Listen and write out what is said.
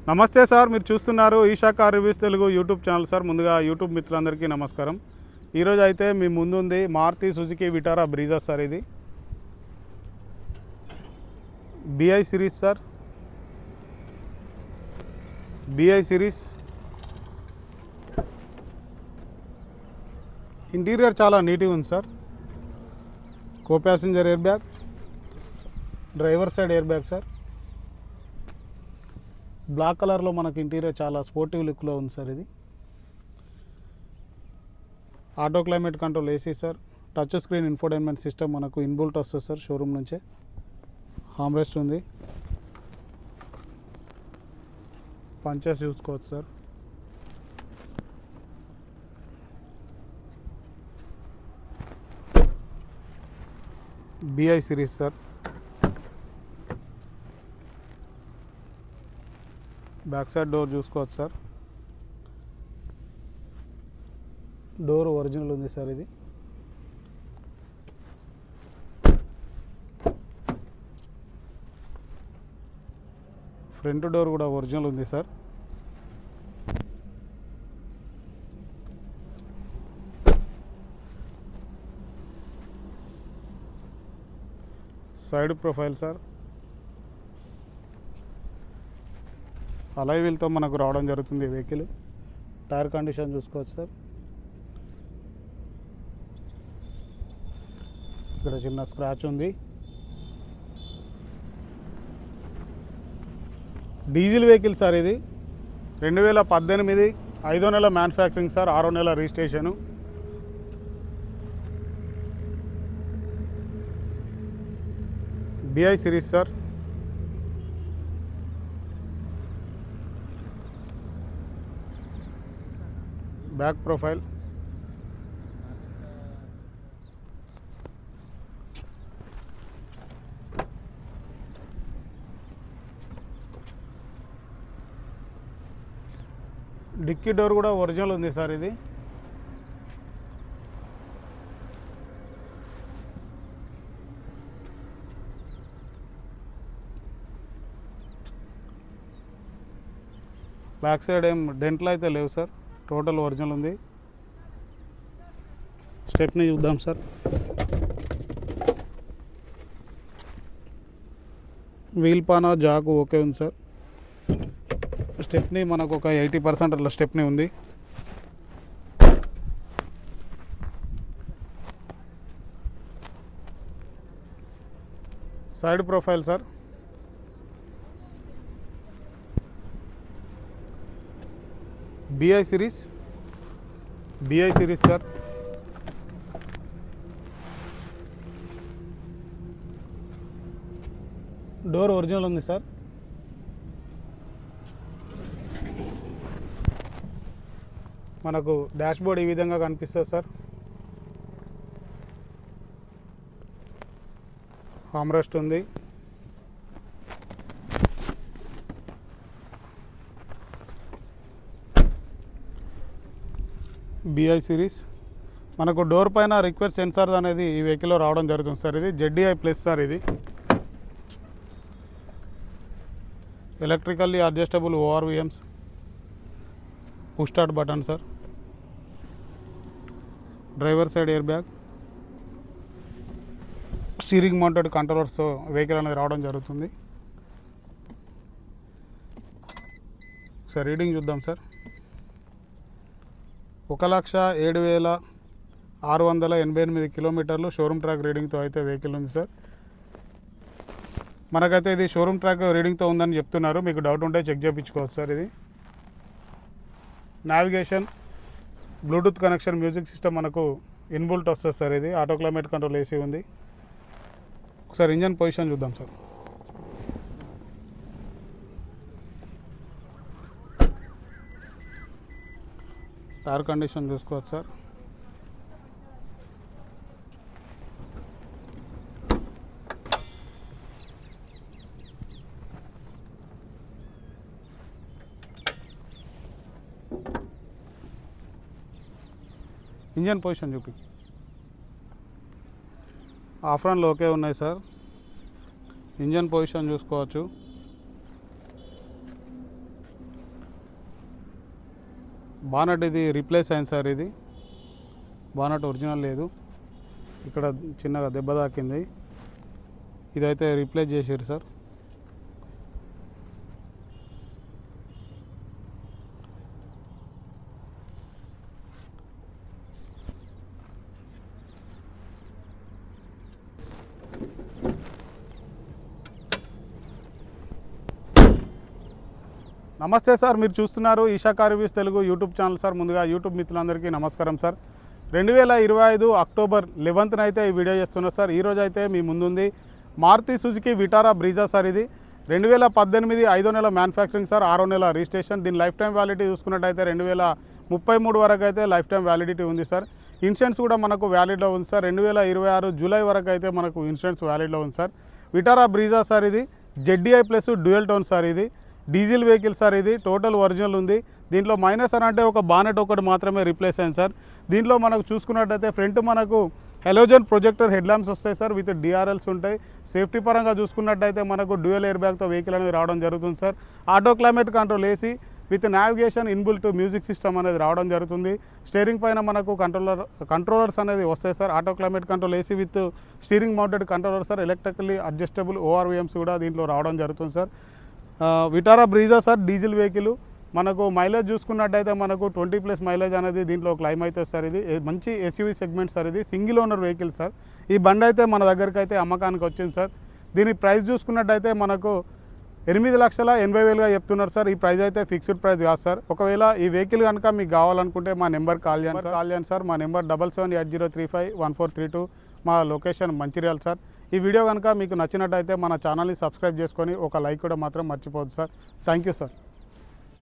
నమస్తే సార్, మీరు చూస్తున్నారు Isha car reviews Telugu YouTube channel sir. ముందుగా యూట్యూబ్ మిత్రులందరికీ నమస్కారం. ఈరోజు అయితే మీ ముందుంది Maruti Suzuki Vitara Brezza sir. ఇది BI series sir. BI series interior చాలా నీట్గా ఉంది sir. Co passenger air bag, driver side air bag sir. Black కలర్లో మనకు ఇంటీరియర్ చాలా స్పోర్టివ్ లుక్లో ఉంది సార్. ఇది auto climate control AC sir. Touch screen infotainment system మనకు ఇన్బుల్ట్ వస్తుంది సార్ షోరూమ్ నుంచే. హార్మ్రెస్ట్ ఉంది, పంచెస్ చూసుకోవచ్చు sir. BI series sir. Back side door చూసుకోవచ్చు సార్. డోర్ ఒరిజినల్ ఉంది సార్. ఇది ఫ్రంట్ డోర్ కూడా ఒరిజినల్ ఉంది sir. Side profile sir. Alloy వీల్తో మనకు రావడం జరుగుతుంది వెహికల్. టైర్ కండిషన్ చూసుకోవచ్చు సార్. ఇక్కడ చిన్న స్క్రాచ్ ఉంది. Diesel vehicle sir. ఇది 2018 5వ నెల మ్యానుఫ్యాక్చరింగ్ సార్. 6వ నెల registration. BI series sir. Back profile, dickey door కూడా ఒరిజినల్ ఉంది సార్. ఇది బ్యాక్ సైడ్ ఏం డెంట్లు అయితే లేవు సార్. టోటల్ ఒరిజినల్ ఉంది. స్టెప్ని చూద్దాం సార్. వీల్ పానా జాకు ఓకే ఉంది సార్. స్టెప్ని మనకు ఒక 80% అట్లా స్టెప్ని ఉంది. Side profile sir. BI series. BI series sir. Door original ఉంది సార్. మనకు డాష్ బోర్డ్ ఈ విధంగా కనిపిస్తుంది సార్. హార్మ్రెస్ట్ ఉంది. BI series. మనకు డోర్ పైన రిక్వెస్ట్ సెన్సార్ అనేది ఈ వెహికల్లో రావడం జరుగుతుంది సార్. ఇది ZDI ప్లస్ సార్. ఇది electrically adjustable ORVMs, push start button sir. Driver side air bag, steering mounted కంట్రోలర్స్తో vehicle అనేది రావడం జరుగుతుంది. ఒకసారి రీడింగ్ చూద్దాం సార్. 1,07,688 కిలోమీటర్లు షోరూమ్ ట్రాక్ రీడింగ్తో అయితే వెహికల్ ఉంది సార్. మనకైతే ఇది షోరూమ్ ట్రాక్ రీడింగ్తో ఉందని చెప్తున్నారు. మీకు డౌట్ ఉంటే చెక్ చేయించుకోవచ్చు సార్. ఇది navigation, Bluetooth connection, music system మనకు ఇన్బుల్ట్ వస్తుంది సార్. ఇది ఆటో క్లైమేట్ కంట్రోల్ ఏసీ ఉంది. ఒకసారి ఇంజన్ పొజిషన్ చూద్దాం సార్. టైర్ కండిషన్ చూసుకోవచ్చు సార్. ఇంజన్ పొజిషన్ చూపి. ఆఫ్రాన్లో ఓకే ఉన్నాయి సార్. ఇంజన్ పొజిషన్ చూసుకోవచ్చు. బానట్ ఇది రీప్లేస్ అయింది సార్. ఇది బానట్ ఒరిజినల్ లేదు, ఇక్కడ చిన్నగా దెబ్బ తాకింది. ఇదైతే రీప్లేస్ చేసారు సార్. నమస్తే సార్, మీరు చూస్తున్నారు Isha car reviews Telugu YouTube channel sir. ముందుగా యూట్యూబ్ మిత్రులందరికీ నమస్కారం సార్. 2025 అక్టోబర్ 11న అయితే ఈ వీడియో చేస్తున్నారు సార్. ఈరోజు అయితే మీ ముందుంది Maruti Suzuki Vitara Brezza sir. ఇది 2018 5వ నెల మ్యానుఫ్యాక్చరింగ్ సార్, 6వ నెల రిజిస్ట్రేషన్. దీని లైఫ్ టైం వ్యాలిడిటీ చూసుకున్నట్టయితే 2033 వరకు అయితే లైఫ్ టైం వ్యాలిడిటీ ఉంది సార్. ఇన్సూరెన్స్ కూడా మనకు వ్యాలిడ్లో ఉంది సార్. 2026 జూలై వరకు అయితే మనకు ఇన్సూరెన్స్ వ్యాలిడ్లో ఉంది సార్. విటారా బ్రీజా సార్, ఇది ZDi plus dual tone sir. ఇది డీజిల్ వెహికల్ సార్. ఇది టోటల్ ఒరిజినల్ ఉంది. దీంట్లో మైనస్ అని అంటే ఒక బానెట్ ఒకటి మాత్రమే రీప్లేస్ అయింది సార్. దీంట్లో మనకు చూసుకున్నట్టయితే ఫ్రంట్ మనకు హెలోజన్ ప్రొజెక్టర్ హెడ్ ల్యాంప్స్ వస్తాయి సార్, విత్ డిఆర్ఎల్స్ ఉంటాయి. సేఫ్టీ పరంగా చూసుకున్నట్టయితే మనకు డ్యూయల్ ఎయిర్ బ్యాగ్తో వెహికల్ అనేది రావడం జరుగుతుంది sir. Auto climate control AC with navigation inbuilt music system అనేది రావడం జరుగుతుంది. స్టీరింగ్ పైన మనకు కంట్రోలర్స్ అనేది వస్తాయి sir. Auto climate control AC with steering mounted controller sir. Electrically adjustable ORVMs కూడా దీంట్లో రావడం జరుగుతుంది sir. Vitara Brezza sir diesel vehicle. మనకు మైలేజ్ చూసుకున్నట్టయితే మనకు 20+ మైలేజ్ అనేది దీంట్లో క్లైమ్ అవుతుంది సార్. ఇది మంచి ఎస్యూవీ సెగ్మెంట్ సార్. ఇది సింగిల్ ఓనర్ వెహికల్ సార్. ఈ బండి అయితే మన దగ్గరికి అయితే అమ్మకానికి వచ్చింది సార్. దీని ప్రైస్ చూసుకున్నట్టయితే మనకు 8,80,000గా చెప్తున్నారు సార్. ఈ ప్రైస్ అయితే ఫిక్స్డ్ ప్రైస్ కాదు సార్. ఒకవేళ ఈ వెహికల్ కనుక మీకు కావాలనుకుంటే మా నెంబర్ కాల్ చేయండి సార్. మా నెంబర్ 7780351432. మా లొకేషన్ మంచిర్యాల సార్. ఈ వీడియో కనుక మీకు నచ్చినట్టయితే మన ఛానల్ని సబ్స్క్రైబ్ చేసుకొని ఒక లైక్ కూడా మాత్రం మర్చిపోవద్దు సార్. Thank you sir.